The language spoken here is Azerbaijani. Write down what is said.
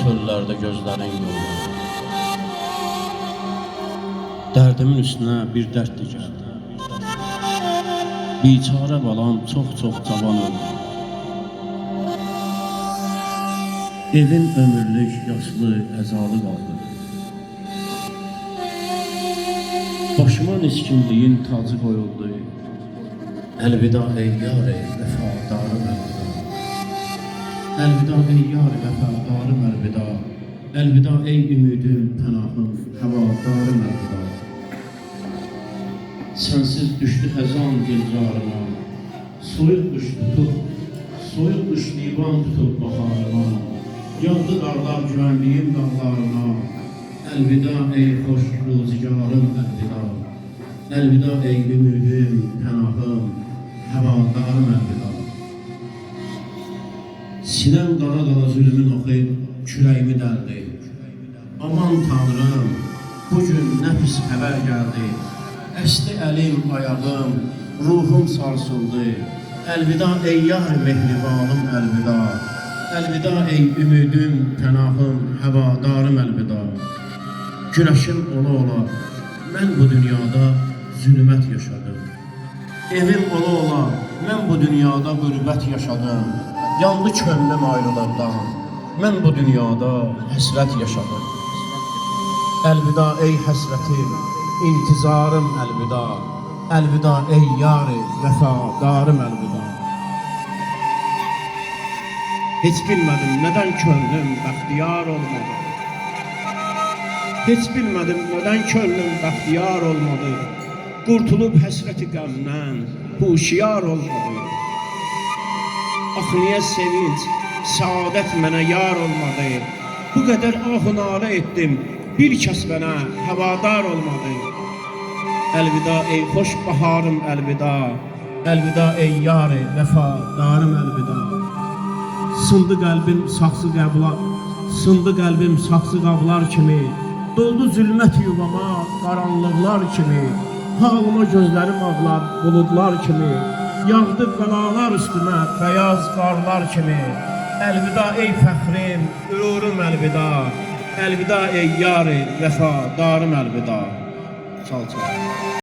çöllerde gözlerin yollar. Derdimin üstüne bir dert de geldi. Biçare balam çok cavan oldu. Evin ömürlük, yaşlı, əzalı qaldı. Başıma niskinliyin tacı qoyuldu. Əlvida ey yar, vəfadarım əlvida. Əlvida ey yar, vəfadarım əlvida. Əlvida ey ümidim, pənahım, həvadarım əlvida. Sensiz düştü xəzan gülcarıma. Soyuq quş tutub, soyuq quş divan tutub baharıma. Yandı qarlar güvənliyim dağlarına. Əlvida ey xoş ruzigarım əlvida. Əlvida ey ümidim, pənahım, həvadarım əlvida. Sinem qala zülmün oxuyub kürəyimi dəldi. Aman Tanrım, bugün nə pis xəbər gəldi. Əsti əlim, ayağım, ruhum sarsıldı. Əlvida ey yar mehribanım əlvida. Əlvida ey ümidim, pənahım, həvadarım əlvida. Güneşim ola, mən bu dünyada zülmət yaşadım. Evim ola, mən bu dünyada qürbət yaşadım. Yandı könlüm ayrılardan, mən bu dünyada həsrət yaşadım. Əlvida ey həsrətim, intizarım əlvida. Əlvida ey yar-ı vəfadarım əlvida. Heç bilmədim nədən könlüm bəxtiyar olmadı. Heç bilmədim nədən könlüm bəxtiyar olmadı. Qurtulub həsrəti qəmdən huşiyar olmadı. Ax niyə sevinç, səadət mənə yar olmadı. Bu qədər ah-ı nalə etdim, bir kəs mənə həvadar olmadı. Əlvida ey xoş baharım əlvida. Əlvida ey yar-ı vəfadarım əlvida. Sındı qəlbim saxsı qəblar, sındı qəlbim saxsı qablar kimi. Doldu zülmət yuvama qaranlıqlar kimi. Halıma gözlərim ağlar buludlar kimi. Yağdı bəlalar üstümə bəyaz qarlar kimi. Əlvida ey fəxrim, qürurum əlvida. Əlvida ey yar-ı vəfadarım əlvida. Çal.